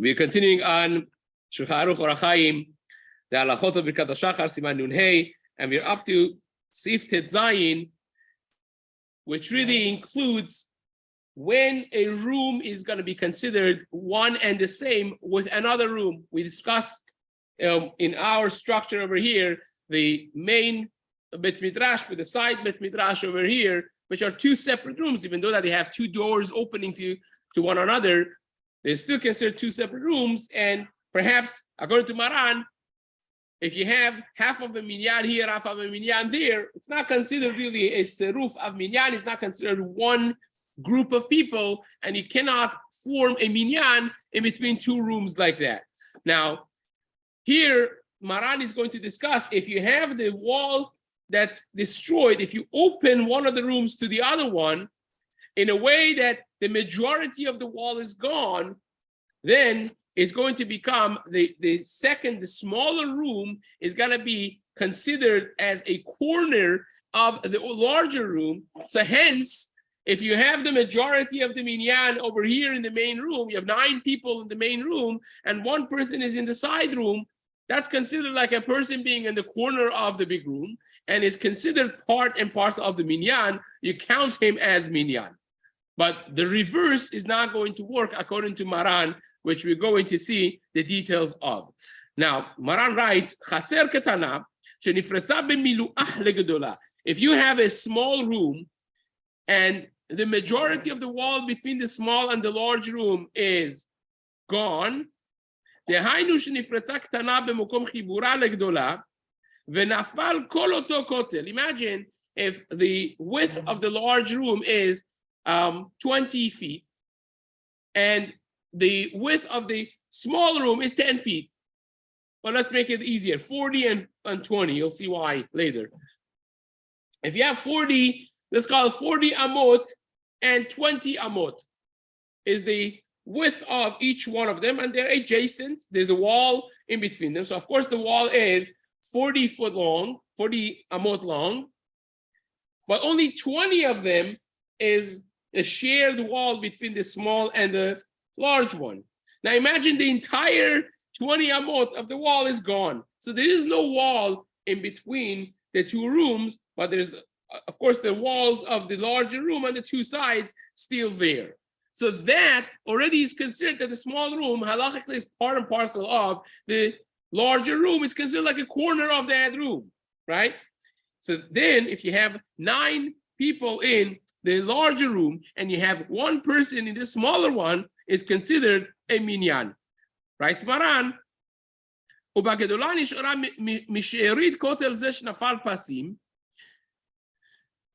We're continuing on Shulchan Aruch Orach Chaim, the Halachot of Birkat HaShachar, Siman Nun Hey, and we're up to Seif Tet Zayin, which really includes when a room is going to be considered one and the same with another room. We discussed in our structure over here, the main Bet Midrash with the side Bet Midrash over here, which are two separate rooms, even though that they have two doors opening to one another, they're still considered two separate rooms. And perhaps, according to Maran, if you have half of a minyan here, half of a minyan there, it's not considered really a seruf of minyan. It's not considered one group of people, and you cannot form a minyan in between two rooms like that. Now, here, Maran is going to discuss if you have the wall that's destroyed, if you open one of the rooms to the other one in a way that the majority of the wall is gone, then it's going to become the smaller room is going to be considered as a corner of the larger room. So hence, if you have the majority of the minyan over here in the main room, you have 9 people in the main room, and 1 person is in the side room, that's considered like a person being in the corner of the big room and is considered part and parcel of the minyan. You count him as minyan. But the reverse is not going to work according to Maran, which we're going to see the details of. Now, Maran writes, Chaser ketana, shenifretza b'milu'ah legedola. If you have a small room and the majority of the wall between the small and the large room is gone, imagine if the width of the large room is 20 feet and the width of the small room is 10 feet. Well, let's make it easier, 40 and 20. You'll see why later. If you have 40, let's call it 40 amot and 20 amot is the width of each one of them, and they're adjacent. There's a wall in between them. So of course the wall is 40 foot long, 40 amot long, but only 20 of them is a shared wall between the small and the large one. Now imagine the entire 20 amot of the wall is gone. So there is no wall in between the two rooms, but there's of course the walls of the larger room on the two sides still there. So that already is considered that the small room halachically is part and parcel of the larger room. It's considered like a corner of that room, right? So then if you have 9 people in the larger room and you have 1 person in the smaller one, is considered a minyan. Right, Maran? ובגדולה נשארה משארית כותל זה שנפל פסים,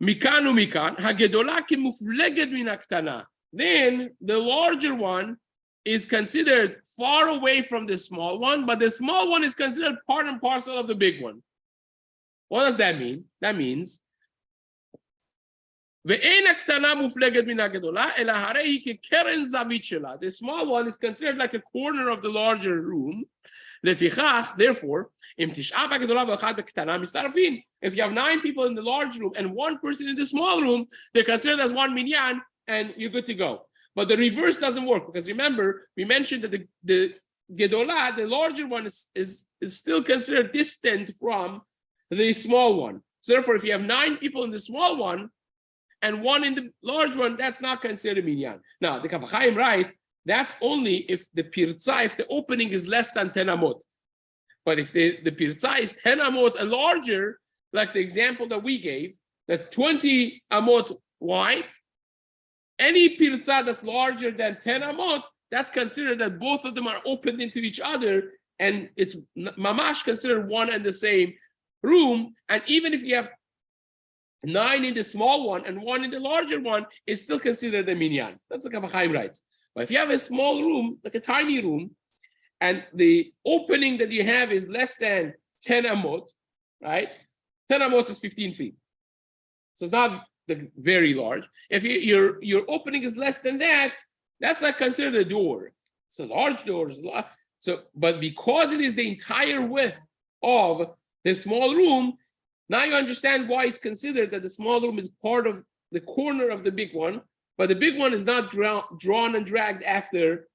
מכאן ומכאן, הגדולה כמופלגת מן הקטנה. Then the larger one is considered far away from the small one, but the small one is considered part and parcel of the big one. What does that mean? That means ואין הקטנה מופלגת מן הגדולה, אלא הרי היא כקרן זווית שלה. The small one is considered like a corner of the larger room. לפיכך, therefore, אם 9 בגדולה ואחד בקטנה מצטרפים. If you have 9 people in the large room and 1 person in the small room, they're considered as one minyan, and you're good to go. But the reverse doesn't work, because remember, we mentioned that the Gedolah, the larger one, is still considered distant from the small one. So therefore, if you have 9 people in the small one and 1 in the large one, that's not considered a minyan. Now, the Kaf HaChaim writes, that's only if the pirza, if the opening is less than 10 amot. But if the pirza is 10 amot and larger, like the example that we gave, that's 20 amot wide, any pirza that's larger than 10 amot, that's considered that both of them are opened into each other, and it's mamash considered one and the same room. And even if you have 9 in the small one and 1 in the larger one, it's still considered a minyan. That's what Kaf HaChaim writes. But if you have a small room, like a tiny room, and the opening that you have is less than 10 amot, right? 10 amot is 15 feet. So it's not very large. If your opening is less than that, that's not considered a door. It's a large door. But because it is the entire width of the small room, now you understand why it's considered that the small room is part of the corner of the big one, but the big one is not drawn and dragged after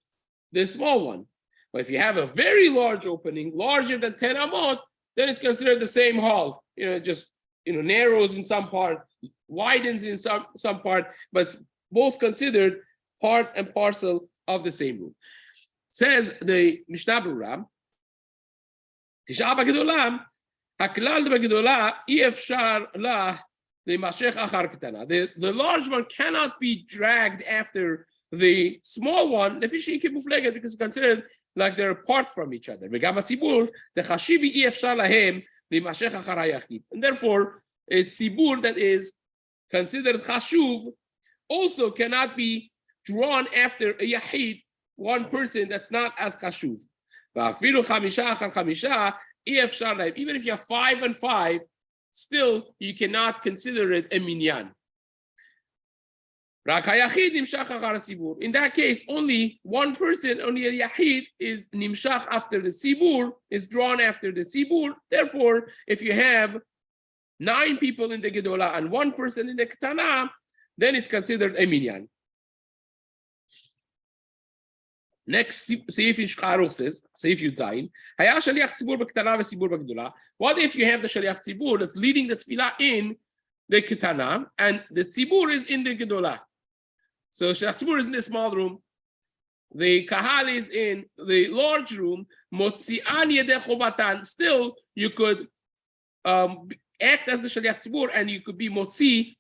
the small one. But if you have a very large opening, larger than 10 amot, then it's considered the same hall. Just narrows in some part, widens in some part, but it's both considered part and parcel of the same room. Says the Mishna Berurah, Tisha b'gedolah, haklal b'gedolah, efshar lah le'mashech achar ketana. The large one cannot be dragged after the small one, because it's considered like they're apart from each other. And therefore, a tzibur that is considered chashuv also cannot be drawn after a yahid, one person that's not as chashuv. Even if you have 5 and 5, still you cannot consider it a minyan. In that case, only one person, only a yahid, is nimshach after the tzibur, is drawn after the tzibur. Therefore, if you have 9 people in the gedolah and 1 person in the ketana, then it's considered a minyan. Next, Seif in Shcharuch says, Seif Yudzayin, Haya shaliach tzibur b'ketana v'tzibur b'gedolah. What if you have the shaliach tzibur that's leading the tefillah in the ketana and the tzibur is in the gedolah? So shaliach tzibur is in the small room, the kahal is in the large room. Motzi'an yedei chobatan. Still, you could act as the shaliach tzibur, and you could be motzi.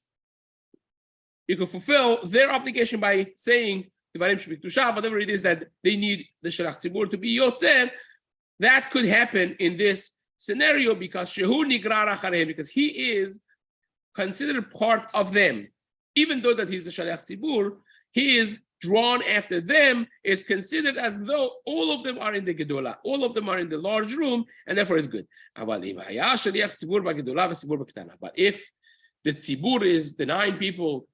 You could fulfill their obligation by saying whatever it is that they need the shaliach tzibur to be yotzeh. That could happen in this scenario because shehu nigrar achareh, because he is considered part of them. Even though that he's the shaliach tzibur, he is drawn after them, is considered as though all of them are in the gedolah, all of them are in the large room, and therefore it's good. But if the tzibur is the 9 people,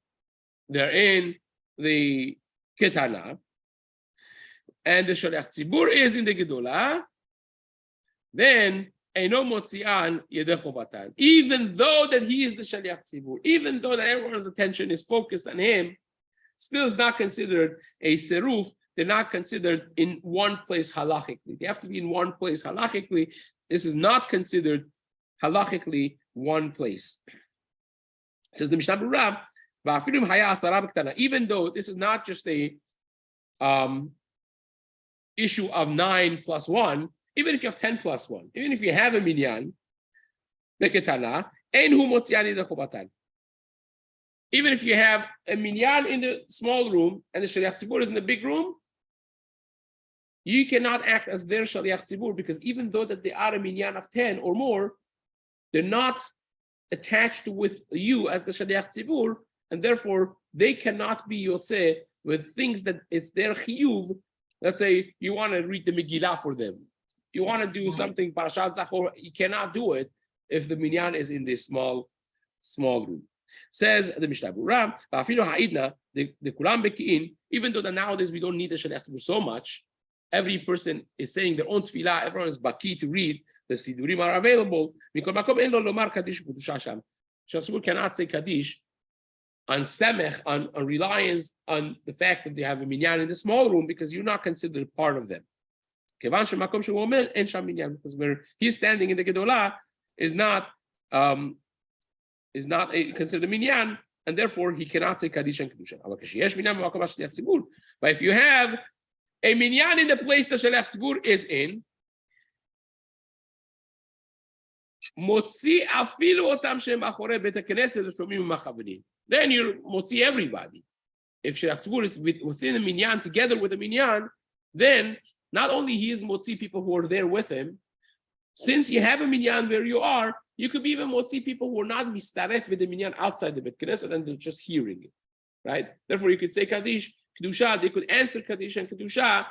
they're in the ketana, and the shaliach tzibur is in the gedolah, then eino motzian yedei chobatan. Even though that he is the shaliach tzibur, even though that everyone's attention is focused on him, still is not considered a seruf. They're not considered in one place halachically. They have to be in one place halachically. This is not considered halachically one place. Says the Mishna Berurah, even though this is not just a issue of 9 plus 1, even if you have 10 plus 1, even if you have a minyan, the ketana, einhu motziani de chobatan. Even if you have a minyan in the small room and the shaliach tzibur is in the big room, you cannot act as their shaliach tzibur, because even though that they are a minyan of 10 or more, they're not attached with you as the shaliach tzibur, and therefore they cannot be yotzeh with things that it's their chiyuv. Let's say you want to read the Megillah for them. You want to do something, Parashat Zachor, you cannot do it if the minyan is in this small room. Says the Mishna Berurah, the Kulam Beki'in, even though that nowadays we don't need the Shaliach Tzibur so much, every person is saying their own tefillah, everyone is baki to read, the Sidurim are available. Shaliach Tzibur cannot say Kaddish on Semech, on reliance on the fact that they have a minyan in the small room, because you're not considered part of them. Because where he's standing in the Gedolah is not considered a minyan, and therefore he cannot say Kaddish and Kedusha. But if you have a minyan in the place the Shaliach Tzibur is in, then you motzi everybody. If Shaliach Tzibur is within the minyan, together with the minyan, then not only he is motzi people who are there with him, since you have a minyan where you are, you could be even motzi people who are not mistaref with the minyan outside the Bet Knesset, and they're just hearing it, right? Therefore, you could say Kaddish, Kedusha, they could answer Kaddish and Kedusha,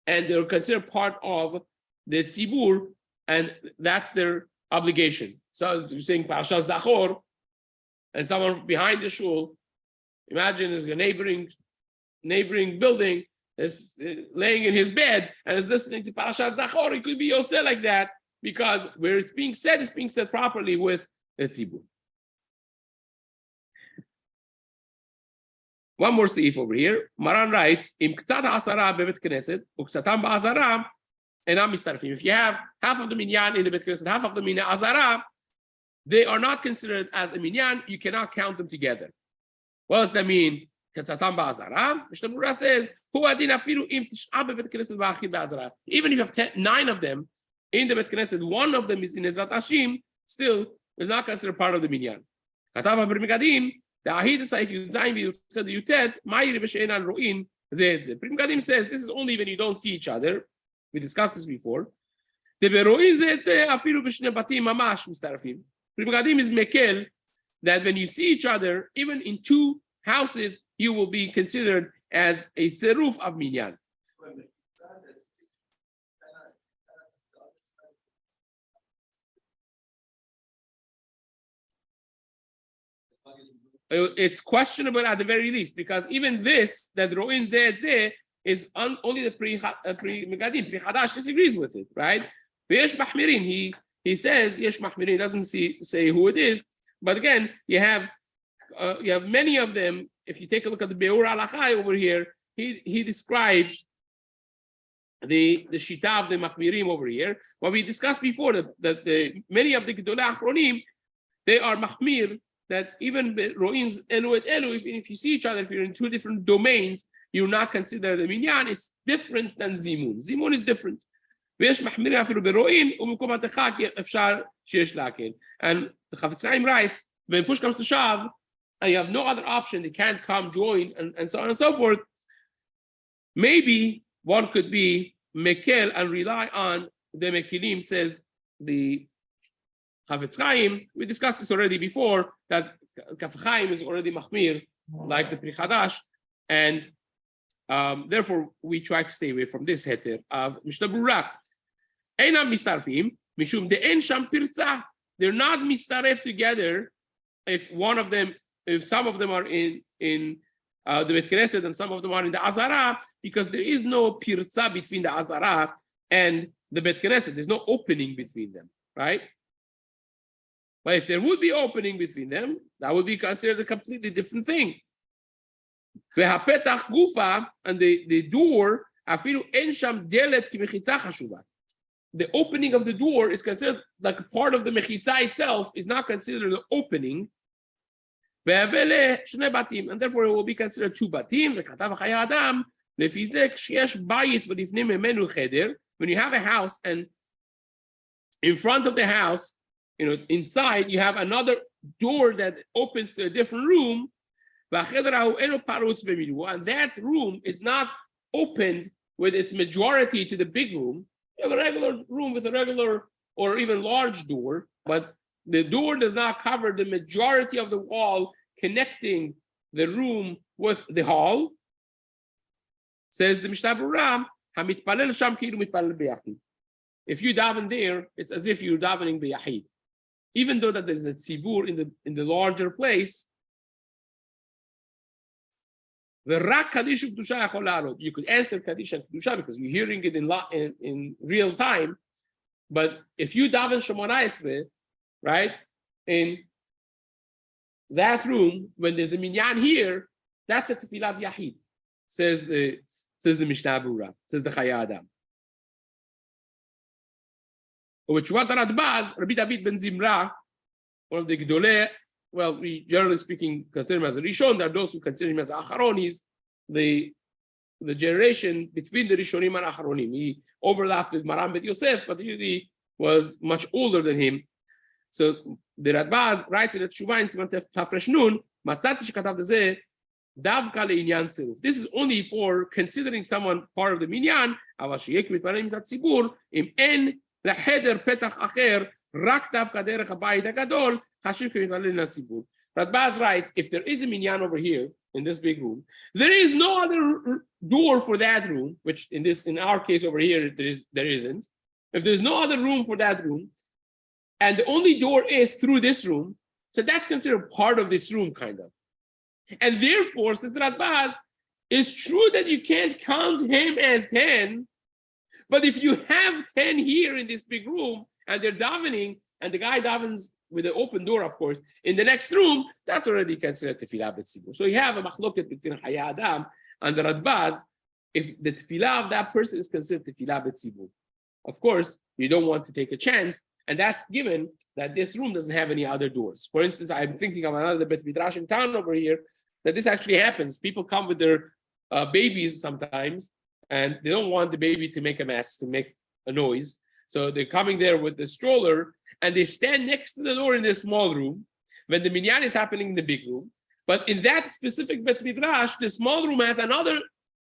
and they're considered part of the tzibur, and that's their obligation. So you're saying Parashat Zachor, and someone behind the shul, imagine there's a neighboring building, is laying in his bed and is listening to Parashat Zachor, it could be yotzeh like that, because where it's being said properly with the tzibur. One more Seif over here. Maran writes, Im ktsat ha'asara bebet knesset, uksatam ba'azara, enam mistarfim. If you have half of the minyan in the bet knesset, half of the minyan azara, they are not considered as a minyan. You cannot count them together. What does that mean? K'tzatam ba'azara. Mishna Berurah says, Hu adin afilu im tish'a bebet knesset v'achid ba'azara. Even if you have 9 of them in the bet knesset, one of them is in Ezrat Hashim, still is not considered part of the minyan. Katav ha'Prim the Ahid Seif Yuzayin Yutet Ma'iri b'she'enan ro'in zeh. Pri Megadim says this is only when you don't see each other. We discussed this before. The bero'in zeh afilu b'shnei batim mamash mistarafim. Pri Megadim is mekel that when you see each other, even in 2 houses, you will be considered as a seruf of minyan. It's questionable at the very least, because even this, that Ro'in Zeh is only the Pri Megadim. Pri Chadash disagrees with it, right? Yesh Mahmirin, he says, Yesh Mahmirin, doesn't say who it is, but again, you have many of them. If you take a look at the Berurah Alachai over here, he describes the Shita of the Mahmirim over here. What we discussed before, that many of the Gedolei Achronim, they are Mahmir, that even ro'im elu et elu, if you see each other, if you're in 2 different domains, you're not considered a minyan. It's different than zimun. Zimun is different. And the Chafetz Chaim writes, when push comes to shove, and you have no other option, they can't come join, and so on and so forth, maybe one could be mekel and rely on the mekilim, says the Chafetz Chaim. We discussed this already before, that Kaf Chaim is already Mahmir, like the Pri Chadash, and therefore we try to stay away from this heter of Mishna Berurah. Einam mistarfim, mishum de'en sham pirza. They're not mistaref together if some of them are in the Bet Knesset and some of them are in the Azara, because there is no pirza between the Azara and the Bet Knesset. There's no opening between them, right? But if there would be opening between them, that would be considered a completely different thing. And the door, the opening of the door is considered like part of the mechitza itself, is not considered an opening. And therefore it will be considered 2 batim. When you have a house, and in front of the house, inside you have another door that opens to a different room, and that room is not opened with its majority to the big room. You have a regular room with a regular or even large door, but the door does not cover the majority of the wall connecting the room with the hall. Says the Mishna Berurah, if you daven there, it's as if you're davening b'yahid. Even though that there's a tzibur in the larger place, you could answer Kaddish and Kedusha because you're hearing it in real time. But if you daven Shemona Esrei, right, in that room, when there's a minyan here, that's a tefillat yahid, says the Mishna Berurah, says the Chayei Adam. Rabbi David ben Zimra, one of the Gedolei, well, we generally speaking consider him as a Rishon. There are those who consider him as Acharon. He's the generation between the Rishonim and Acharonim. He overlapped with Maran Bet Yosef, but he was much older than him. So the Radbaz writes in the Teshuvah in Siman Tafresh Nun, Matzati shekatav dezeh davka le'inyan seruf. This is only for considering someone part of the minyan. Aval sheyek mitpanim mit hatzibur im en לחדר פתח אחר, רק דווקא דרך הבית הגדול, חשוב כמתפלל לציבור. Radbaz writes, if there is a minyan over here, in this big room, there is no other door for that room, which in our case over here, there isn't. If there's no other room for that room, and the only door is through this room, so that's considered part of this room, kind of. And therefore, says Radbaz, it's true that you can't count him as 10, but if you have 10 here in this big room, and they're davening, and the guy davens with the open door, of course, in the next room, that's already considered tefillah b'tzibur. So you have a machloket between Haya Adam and the Radbaz, if the tefillah of that person is considered tefillah b'tzibur. Of course, you don't want to take a chance, and that's given that this room doesn't have any other doors. For instance, I'm thinking of another Bet Midrash in town over here, that this actually happens. People come with their babies sometimes, and they don't want the baby to make a mess, to make a noise. So they're coming there with the stroller, and they stand next to the door in this small room when the minyan is happening in the big room. But in that specific Bet Midrash, the small room has another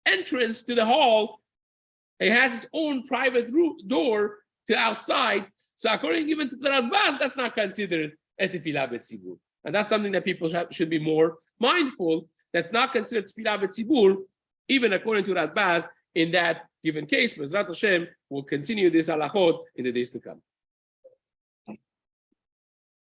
entrance to the hall. It has its own private door to outside. So according even to the Radbaz, that's not considered a tefillah b'tzibur. And that's something that people should be more mindful. That's not considered tefillah b'tzibur, even according to Radbaz, in that given case. B'ezrat Hashem will continue this halachot in the days to come.